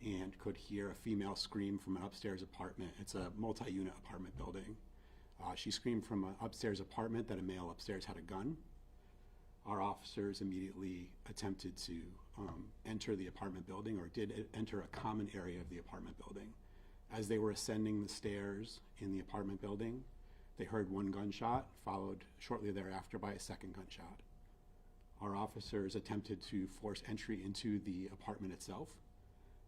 and could hear a female scream from an upstairs apartment. It's a multi-unit apartment building. She screamed from an upstairs apartment that a male upstairs had a gun. Our officers immediately attempted to enter the apartment building, or did enter a common area of the apartment building. As they were ascending the stairs in the apartment building, they heard one gunshot, followed shortly thereafter by a second gunshot. Our officers attempted to force entry into the apartment itself,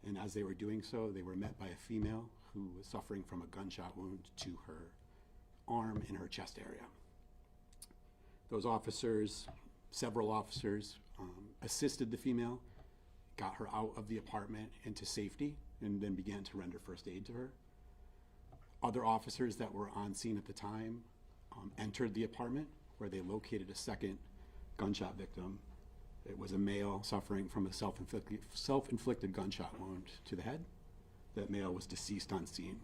and as they were doing so, they were met by a female who was suffering from a gunshot wound to her arm and her chest area. Those officers, several officers, assisted the female, got her out of the apartment into safety, and then began to render first aid to her. Other officers that were on scene at the time entered the apartment, where they located a second gunshot victim. It was a male suffering from a self-inflicted gunshot wound to the head. That male was deceased on scene.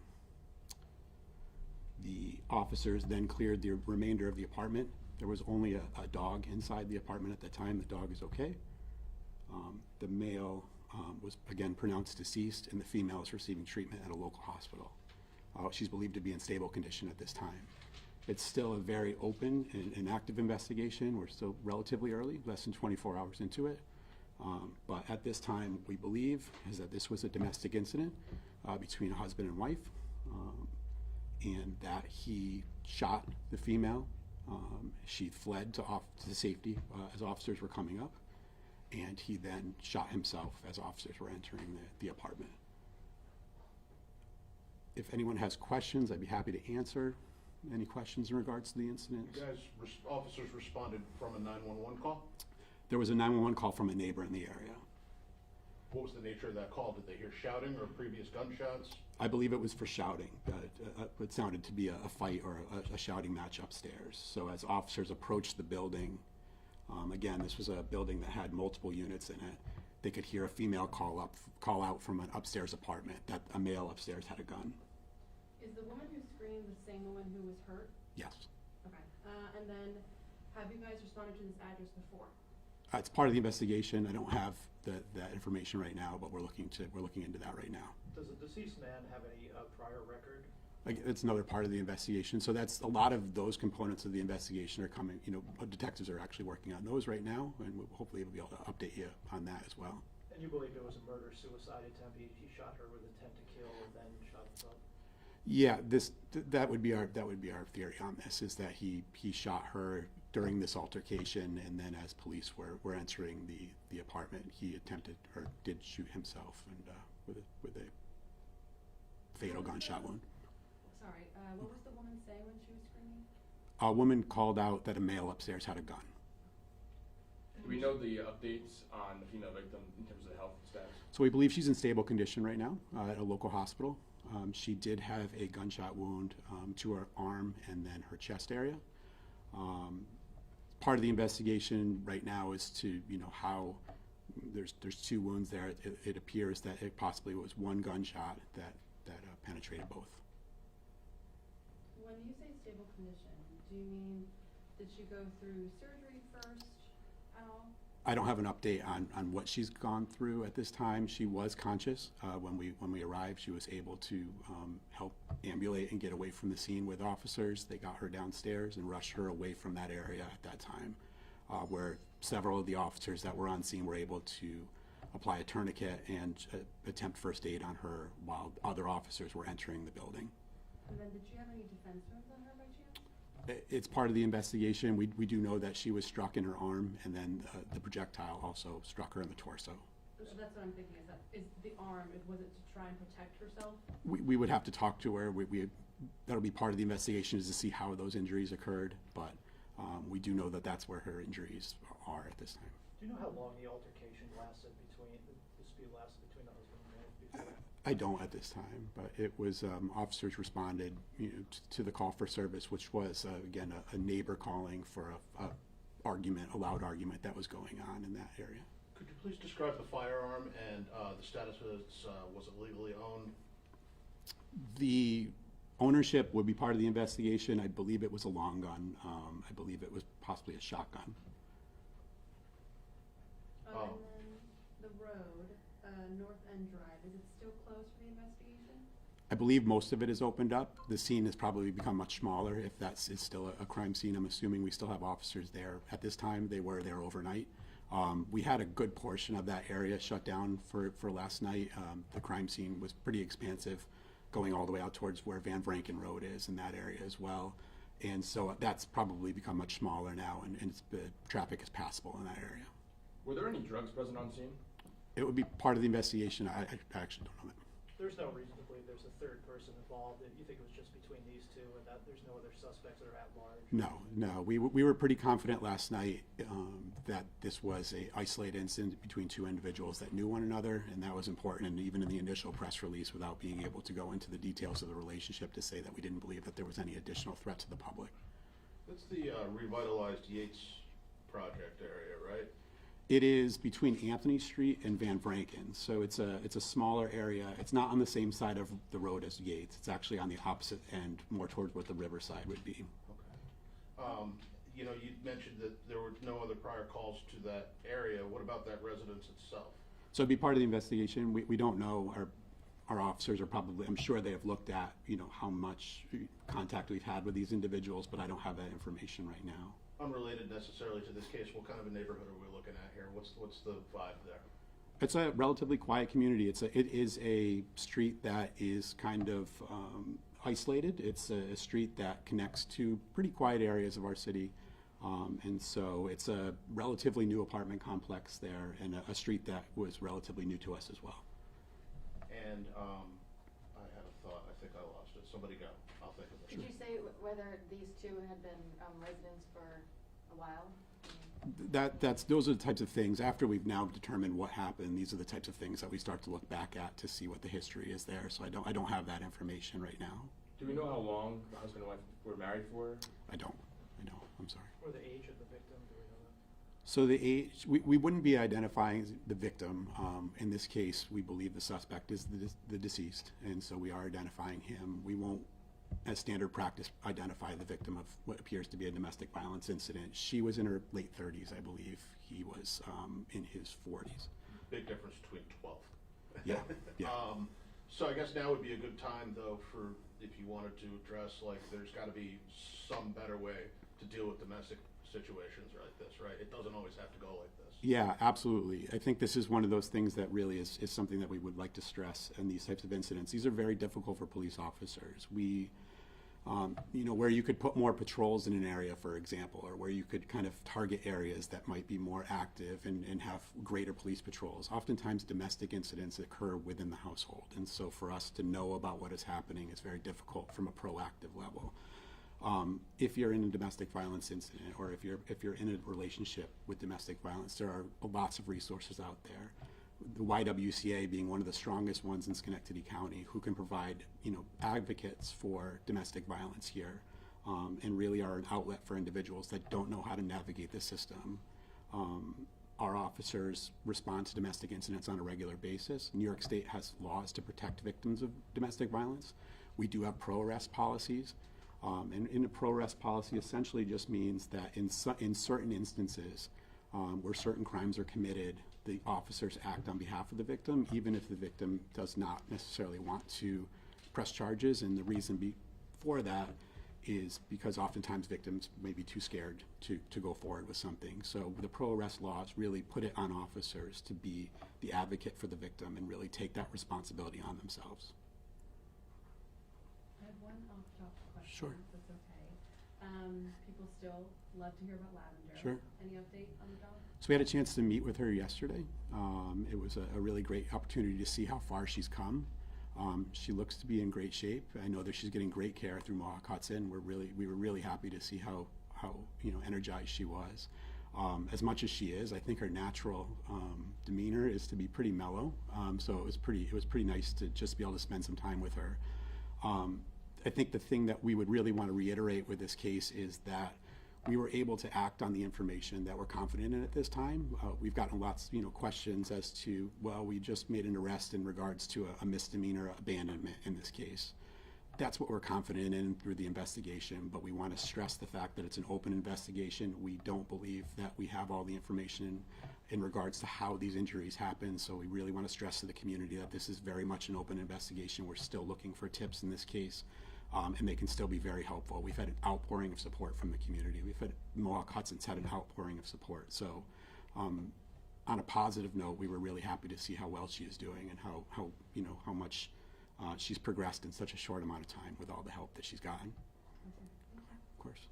The officers then cleared the remainder of the apartment. There was only a dog inside the apartment at the time. The dog is okay. The male was again pronounced deceased, and the female is receiving treatment at a local hospital. She's believed to be in stable condition at this time. It's still a very open and active investigation. We're still relatively early, less than 24 hours into it. But at this time, we believe is that this was a domestic incident between a husband and wife, and that he shot the female. She fled to safety as officers were coming up, and he then shot himself as officers were entering the apartment. If anyone has questions, I'd be happy to answer any questions in regards to the incident. You guys, officers responded from a 911 call? There was a 911 call from a neighbor in the area. What was the nature of that call? Did they hear shouting or previous gunshots? I believe it was for shouting. It sounded to be a fight or a shouting match upstairs. So as officers approached the building, again, this was a building that had multiple units in it. They could hear a female call out from an upstairs apartment that a male upstairs had a gun. Is the woman who screamed the same woman who was hurt? Yes. Okay. And then, have you guys responded to this address before? It's part of the investigation. I don't have that information right now, but we're looking into that right now. Does the deceased man have any prior record? It's another part of the investigation. So that's a lot of those components of the investigation are coming. Detectives are actually working on those right now, and hopefully we'll be able to update you on that as well. And you believe it was a murder-suicide attempt? He shot her with intent to kill, and then shot himself? Yeah, that would be our theory on this, is that he shot her during this altercation, and then as police were entering the apartment, he attempted or did shoot himself, and with a fatal gunshot wound. Sorry, what was the woman saying when she was screaming? A woman called out that a male upstairs had a gun. Do we know the updates on the female victim in terms of health status? So we believe she's in stable condition right now at a local hospital. She did have a gunshot wound to her arm and then her chest area. Part of the investigation right now is to, how there's two wounds there. It appears that it possibly was one gunshot that penetrated both. When you say stable condition, do you mean did she go through surgery first at all? I don't have an update on what she's gone through at this time. She was conscious when we arrived. She was able to help ambulate and get away from the scene with officers. They got her downstairs and rushed her away from that area at that time, where several of the officers that were on scene were able to apply a tourniquet and attempt first aid on her while other officers were entering the building. And then did she have any defense wounds on her by chance? It's part of the investigation. We do know that she was struck in her arm, and then the projectile also struck her in the torso. So that's what I'm thinking, is the arm, was it to try and protect herself? We would have to talk to her. That'll be part of the investigation, is to see how those injuries occurred, but we do know that that's where her injuries are at this time. Do you know how long the altercation lasted the dispute lasted between the husband and wife before? I don't at this time, but it was officers responded to the call for service, which was again a neighbor calling for a loud argument that was going on in that area. Could you please describe the firearm and the status of it? Was it legally owned? The ownership would be part of the investigation. I believe it was a long gun. I believe it was possibly a shotgun. And then the road, North End Drive, is it still closed for the investigation? I believe most of it is opened up. The scene has probably become much smaller, if that's is still a crime scene. I'm assuming we still have officers there at this time. They were there overnight. We had a good portion of that area shut down for last night. The crime scene was pretty expansive, going all the way out towards where Van Vranken Road is in that area as well. And so that's probably become much smaller now, and the traffic is passable in that area. Were there any drugs present on scene? It would be part of the investigation. I actually don't know that. There's no reason to believe there's a third person involved. You think it was just between these two and that there's no other suspects that are at large? No. We were pretty confident last night that this was a isolated incident between two individuals that knew one another, and that was important. And even in the initial press release, without being able to go into the details of the relationship, to say that we didn't believe that there was any additional threat to the public. That's the revitalized Yates project area, right? It is between Anthony Street and Van Vranken, so it's a smaller area. It's not on the same side of the road as Yates. It's actually on the opposite end, more towards what the riverside would be. Okay. You know, you mentioned that there were no other prior calls to that area. What about that residence itself? So it'd be part of the investigation. We don't know. Our officers are probably, I'm sure they have looked at, how much contact we've had with these individuals, but I don't have that information right now. Unrelated necessarily to this case, what kind of a neighborhood are we looking at here? What's the vibe there? It's a relatively quiet community. It is a street that is kind of isolated. It's a street that connects to pretty quiet areas of our city. And so it's a relatively new apartment complex there, and a street that was relatively new to us as well. And I had a thought. I think I lost it. Somebody go. I'll think of it. Did you say whether these two had been residents for a while? Those are the types of things, after we've now determined what happened, these are the types of things that we start to look back at to see what the history is there. So I don't have that information right now. Do we know how long the husband and wife were married for? I don't. I'm sorry. Or the age of the victim, do we know that? So the age, we wouldn't be identifying the victim. In this case, we believe the suspect is the deceased, and so we are identifying him. We won't, as standard practice, identify the victim of what appears to be a domestic violence incident. She was in her late 30s, I believe. He was in his 40s. Big difference between 12. Yeah. So I guess now would be a good time, though, for if you wanted to address, like, there's got to be some better way to deal with domestic situations like this, right? It doesn't always have to go like this. Yeah, absolutely. I think this is one of those things that really is something that we would like to stress in these types of incidents. These are very difficult for police officers. We, where you could put more patrols in an area, for example, or where you could kind of target areas that might be more active and have greater police patrols. Oftentimes domestic incidents occur within the household, and so for us to know about what is happening is very difficult from a proactive level. If you're in a domestic violence incident, or if you're in a relationship with domestic violence, there are lots of resources out there. The YWCA being one of the strongest ones in Schenectady County, who can provide advocates for domestic violence here, and really are an outlet for individuals that don't know how to navigate the system. Our officers respond to domestic incidents on a regular basis. New York State has laws to protect victims of domestic violence. We do have pro-arrest policies. And in a pro-arrest policy essentially just means that in certain instances where certain crimes are committed, the officers act on behalf of the victim, even if the victim does not necessarily want to press charges. And the reason for that is because oftentimes victims may be too scared to go forward with something. So the pro-arrest laws really put it on officers to be the advocate for the victim and really take that responsibility on themselves. I have one off-top question. Sure. If that's okay. People still love to hear about Lavender. Sure. Any update on the dog? So we had a chance to meet with her yesterday. It was a really great opportunity to see how far she's come. She looks to be in great shape. I know that she's getting great care through Mohawk Hudson. We were really happy to see how energized she was. As much as she is, I think her natural demeanor is to be pretty mellow. So it was pretty nice to just be able to spend some time with her. I think the thing that we would really want to reiterate with this case is that we were able to act on the information that we're confident in at this time. We've gotten lots, questions as to, well, we just made an arrest in regards to a misdemeanor abandonment in this case. That's what we're confident in through the investigation, but we want to stress the fact that it's an open investigation. We don't believe that we have all the information in regards to how these injuries happen. So we really want to stress to the community that this is very much an open investigation. We're still looking for tips in this case, and they can still be very helpful. We've had an outpouring of support from the community. We've had Mohawk Hudson's had an outpouring of support. So on a positive note, we were really happy to see how well she is doing and how much she's progressed in such a short amount of time with all the help that she's gotten. Of course.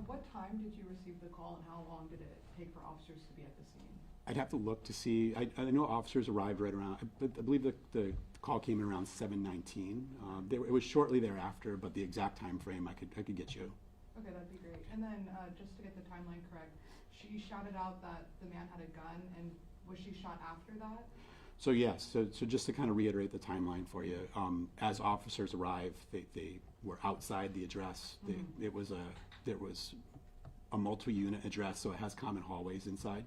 What time did you receive the call, and how long did it take for officers to be at the scene? I'd have to look to see. I know officers arrived right around, I believe the call came in around 7:19. It was shortly thereafter, but the exact time frame I could get you. Okay, that'd be great. And then, just to get the timeline correct, she shouted out that the man had a gun, and was she shot after that? So yes, so just to kind of reiterate the timeline for you, as officers arrived, they were outside the address. There was a multi-unit address, so it has common hallways inside.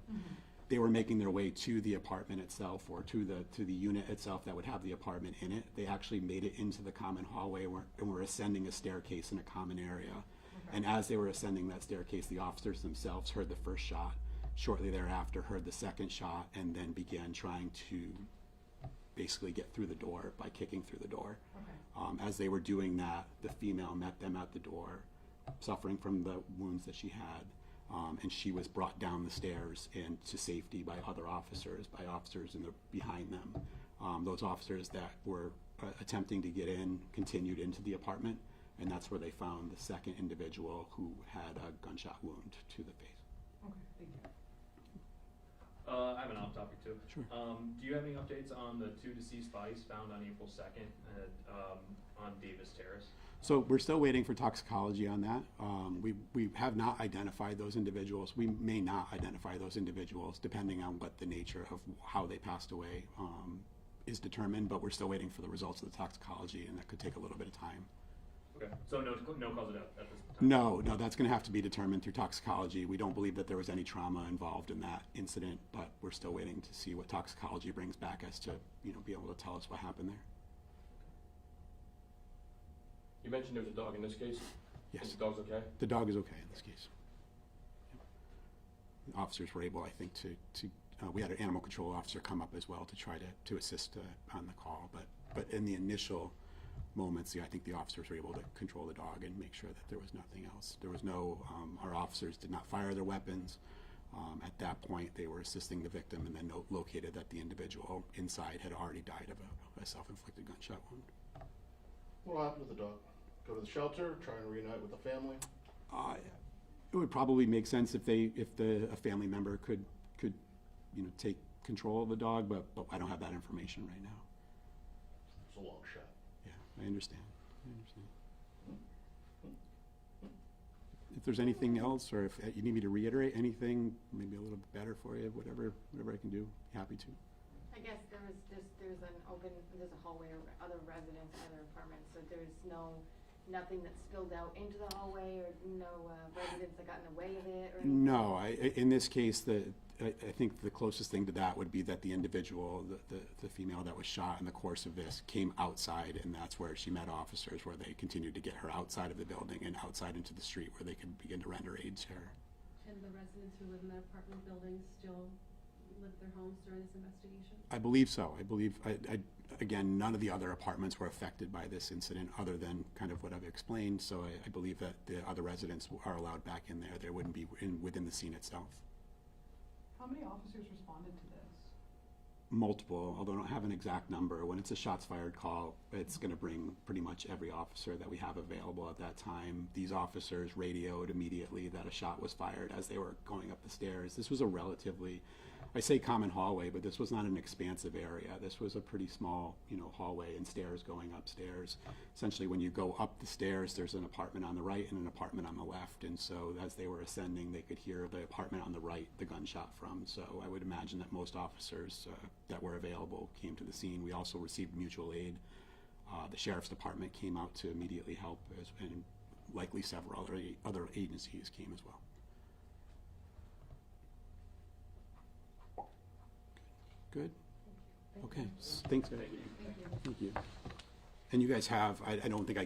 They were making their way to the apartment itself, or to the unit itself that would have the apartment in it. They actually made it into the common hallway and were ascending a staircase in a common area. Okay. And as they were ascending that staircase, the officers themselves heard the first shot. Shortly thereafter, heard the second shot, and then began trying to basically get through the door by kicking through the door. Okay. As they were doing that, the female met them at the door, suffering from the wounds that she had, and she was brought down the stairs and to safety by other officers, behind them. Those officers that were attempting to get in continued into the apartment, and that's where they found the second individual who had a gunshot wound to the face. Okay, thank you. I have an off topic too. Sure. Do you have any updates on the 2 deceased bodies found on April 2nd on Davis Terrace? So we're still waiting for toxicology on that. We have not identified those individuals. We may not identify those individuals depending on what the nature of how they passed away is determined, but we're still waiting for the results of the toxicology, and that could take a little bit of time. Okay, so no cause of death at this time? No, that's going to have to be determined through toxicology. We don't believe that there was any trauma involved in that incident, but we're still waiting to see what toxicology brings back as to, be able to tell us what happened there. You mentioned there's a dog in this case? Yes. Is the dog's okay? The dog is okay in this case. The officers were able, I think, we had an animal control officer come up as well to try to assist on the call, but in the initial moments, I think the officers were able to control the dog and make sure that there was nothing else. There was no, our officers did not fire their weapons. At that point, they were assisting the victim and then located that the individual inside had already died of a self-inflicted gunshot wound. What happened to the dog? Go to the shelter, try and reunite with the family? It would probably make sense if a family member could take control of the dog, but I don't have that information right now. It's a long shot. Yeah, I understand. If there's anything else, or if you need me to reiterate anything, maybe a little bit better for you, whatever I can do, happy to. I guess there's a hallway or other residents, other apartments, so there's nothing that spilled out into the hallway, or no residents that got in the way of it, or anything? No, in this case, I think the closest thing to that would be that the individual, the female that was shot in the course of this, came outside, and that's where she met officers, where they continued to get her outside of the building and outside into the street where they could begin to render aid to her. And the residents who live in that apartment building still live at their homes during this investigation? I believe so. Again, none of the other apartments were affected by this incident other than kind of what I've explained, so I believe that the other residents are allowed back in there. They wouldn't be within the scene itself. How many officers responded to this? Multiple, although I don't have an exact number. When it's a shots fired call, it's going to bring pretty much every officer that we have available at that time. These officers radioed immediately that a shot was fired as they were going up the stairs. This was a relatively, I say common hallway, but this was not an expansive area. This was a pretty small, hallway and stairs going upstairs. Essentially, when you go up the stairs, there's an apartment on the right and an apartment on the left. And so as they were ascending, they could hear the apartment on the right, the gunshot from. So I would imagine that most officers that were available came to the scene. We also received mutual aid. The sheriff's department came out to immediately help, and likely several other agencies came as well. Good. Okay. Thanks. Thank you. Thank you. And you guys have, I don't think I